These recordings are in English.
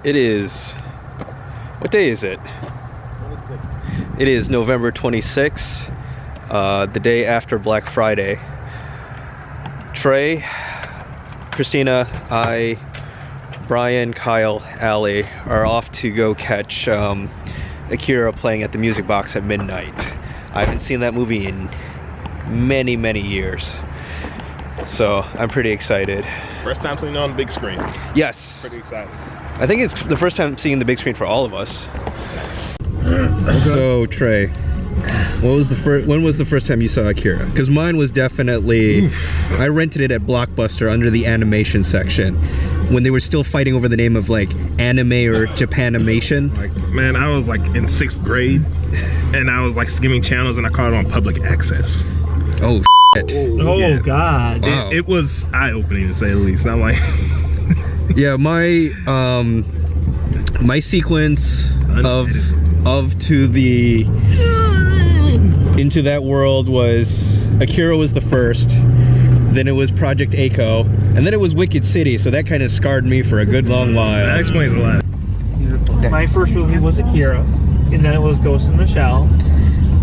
It is, what day is it? 26. It is November 26th, the day after Black Friday. Trey, Christina, I, Brian, Kyle, Allie are off to go catch Akira playing at the Music Box at midnight. I haven't seen that movie in many, many years. So I'm pretty excited. First time seeing it on the big screen. Yes. Pretty excited. I think it's the first time seeing the big screen for all of us. So Trey, when was the first time you saw Akira? Because mine was definitely, I rented it at Blockbuster under the animation section when they were still fighting over the name of like anime or Japanimation. Like, man, I was like in 6th grade and I was like skimming channels and I caught it on public access. Oh shit. Oh yeah. God. Wow. It was eye-opening to say the least. I'm like Yeah, my my sequence of to the into that world was Akira was the first, then it was Project Echo, and then it was Wicked City, so that kind of scarred me for a good long while. that explains a lot. My first movie was Akira, and then it was Ghost in the Shell,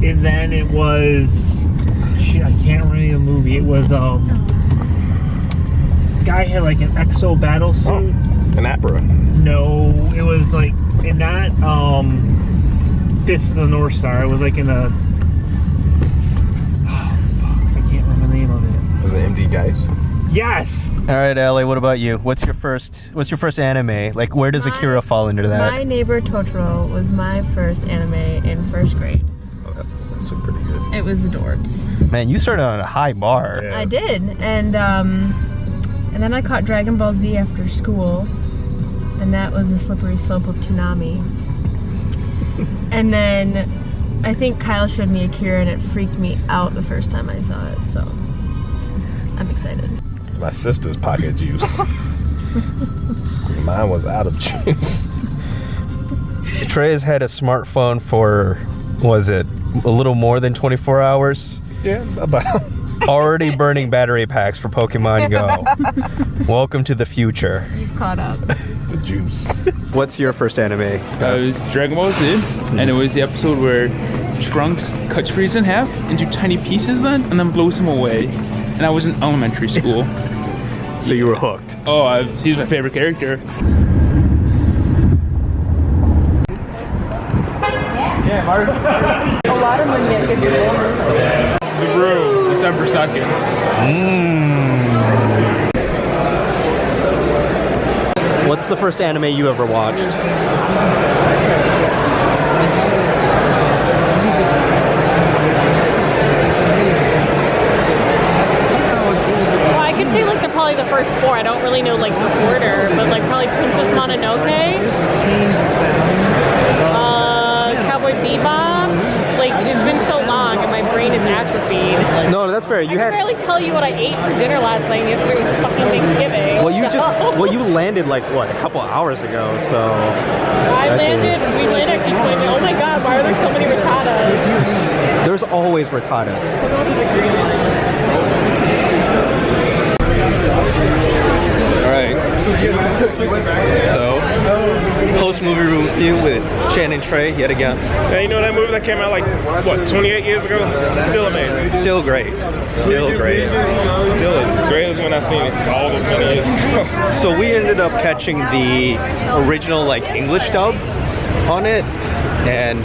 and then it was, shit, I can't remember the movie. It was guy had like an exo battle suit. An opera. No, it was like in that Fist of the North Star. It was like in a, oh fuck, I can't remember the name of it. Was it MD Geist? Yes. All right, Allie, what about you? What's your first anime? Like, where does Akira fall into that? My Neighbor Totoro was my first anime in 1st grade. Oh, that's pretty good. It was Adorbs. Man, you started on a high bar. Yeah. I did, and then I caught Dragon Ball Z after school, and that was a slippery slope of Toonami. And then I think Kyle showed me Akira, and it freaked me out the first time I saw it. So I'm excited. My sister's pocket juice. Mine was out of juice. Trey has had a smartphone for, was it a little more than 24 hours? Yeah, about. Already burning battery packs for Pokemon Go. Welcome to the future. You've caught up. The juice. What's your first anime? It was Dragon Ball Z, and it was the episode where Trunks cuts Frieza in half into tiny pieces and then blows him away. And I was in elementary school. So you were hooked. Oh, he's my favorite character. Yeah, Martin. A lot of them get good. The Brew, December 2nd. What's the first anime you ever watched? Well, I could say like probably the first 4. I don't really know like the order, but like probably Princess Mononoke, Cowboy Bebop. Like it's been so long and my brain is atrophied. No, that's fair. I You can had. barely tell you what I ate for dinner last night. Yesterday was fucking Thanksgiving. Well, you landed like what, a couple hours ago, so. We landed actually 20 minutes. Oh my god, why are there so many retardas? There's always retardas. All right. So, post-movie review with Chanh and Trey yet again. Yeah, you know that movie that came out like, what, 28 years ago? Still amazing. Still great. Still great. Still as great as when I seen it all the 20 years ago. So we ended up catching the original like English dub on it, and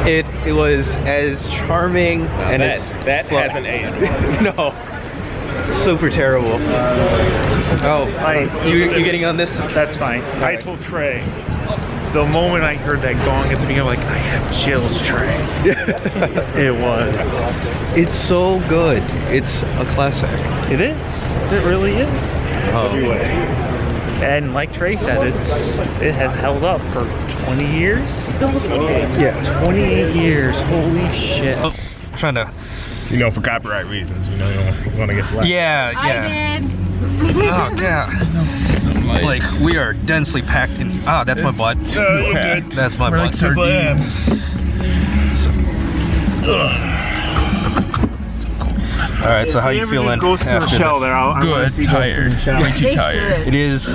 it was as charming and that hasn't aged. No. Super terrible. You getting on this? That's fine. I told Trey, the moment I heard that gong at the beginning, I'm like, I have chills, Trey. It was. It's so good. It's a classic. It is. It really is. Every way. And like Trey said, it has held up for 20 years. Yeah. 28 years. Holy shit. I'm trying to. You know, for copyright reasons, you know, you don't want to get flagged. Yeah. I did. Oh yeah. Like we are densely packed in. Ah, that's my butt. You're good. That's my butt. All right. So how you feeling? Ghost in the after Shell this? there. I'm Good, tired. Way too tired. It is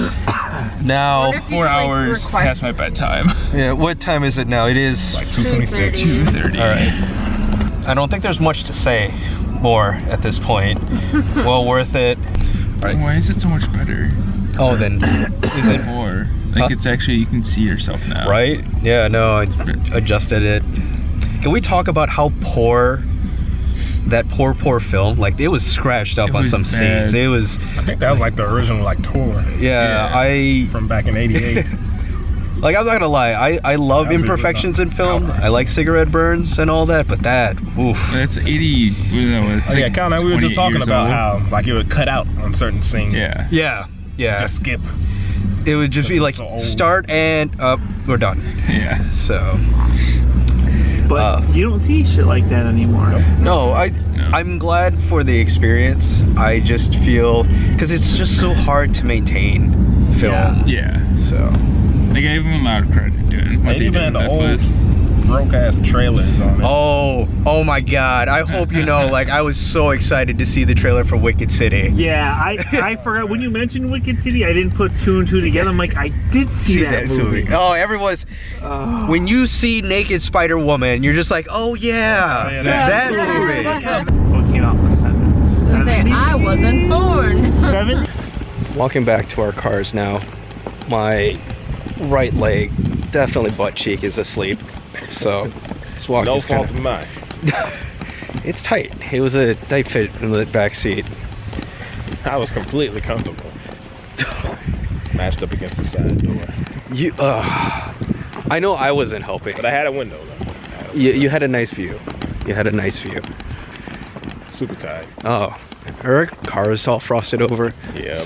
now. 4 hours past my bedtime. Yeah, what time is it now? It is Like 2:26. 2:30. all right. I don't think there's much to say more at this point. Well worth it. Why is it so much better? Oh, then is it More. Like it's actually, you can see yourself now. right? Yeah, no, I adjusted it. Can we talk about how poor that poor film? Like it was scratched up It on was some bad. scenes. It was, I think that was like the original like tour yeah. I from back in '88. like. I'm not gonna lie. I love That was a good imperfections in film. outline. I like cigarette burns and all that, but that, oof. That's 80. What is that? It's Oh, yeah, like kind of. We were just 28 talking years about old. how like it would cut out on certain scenes. Yeah. Yeah. Just skip. It would just be like so old. start and we're done. Yeah. So But you don't see shit like that anymore. no, I'm glad for the experience. I just feel because it's just so hard to maintain film. Yeah. So Like I give them a lot of credit doing what They they even did had with the that old list. broke ass trailers on it. oh my God! I hope you know. Like I was so excited to see the trailer for Wicked City. Yeah, I forgot when you mentioned Wicked City. I didn't put 2 and 2 together. I'm like, I did see that movie. Oh, everyone's. When you see Naked Spider Woman, you're just like, oh yeah, yeah, that yeah. movie. What came out in the 7th? So say I wasn't born. 7? Walking back to our cars now, my right leg, definitely butt cheek, is asleep. So this walk No is fault kinda, of mine. it's tight. It was a tight fit in the back seat. I was completely comfortable. Mashed up against the side door. I know I wasn't helping. But I had a window though. You had a nice view. You had a nice view. Super tight. Oh, her car is all frosted over. Yeah.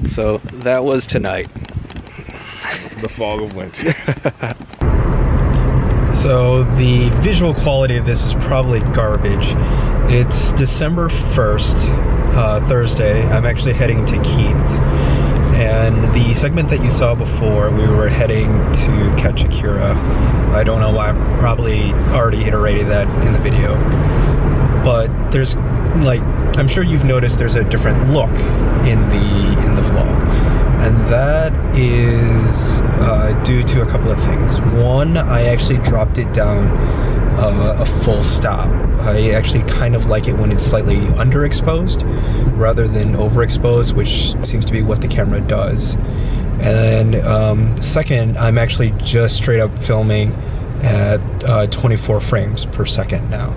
So that was tonight. The fog of winter. So the visual quality of this is probably garbage. It's December 1st, Thursday. I'm actually heading to Keith. And the segment that you saw before, we were heading to catch Akira. I don't know why, I probably already iterated that in the video. But there's, like, I'm sure you've noticed there's a different look in the vlog. And that is due to a couple of things. One, I actually dropped it down a full stop. I actually kind of like it when it's slightly underexposed rather than overexposed, which seems to be what the camera does. And second, I'm actually just straight up filming at 24 frames per second now.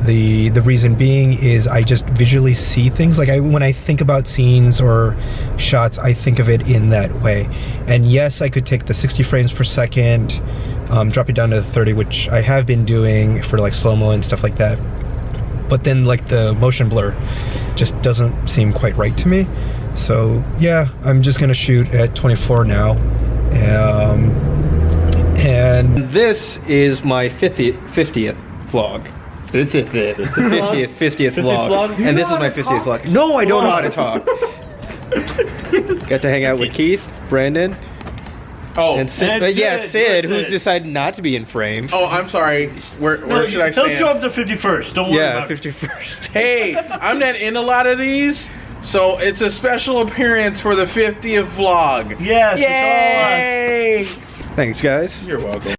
The reason being is I just visually see things. Like when I think about scenes or shots, I think of it in that way. And yes, I could take the 60 frames per second, drop it down to 30, which I have been doing for like slow-mo and stuff like that. But then like the motion blur just doesn't seem quite right to me. So yeah, I'm just gonna shoot at 24 now. And this is my 50th vlog. 50th vlog. And this is my 50th vlog. No, I don't know how to talk. Got to hang out with Keith, Brandon, Oh, and Sid. Sid, who's decided not to be in frame. oh, I'm sorry. Where should I stand? He'll show up the 51st. Don't worry Yeah, about it. 51st. Hey, I'm not in a lot of these, so it's a special appearance for the 50th vlog. Yes, it's all us. Yay! Thanks, guys. You're welcome.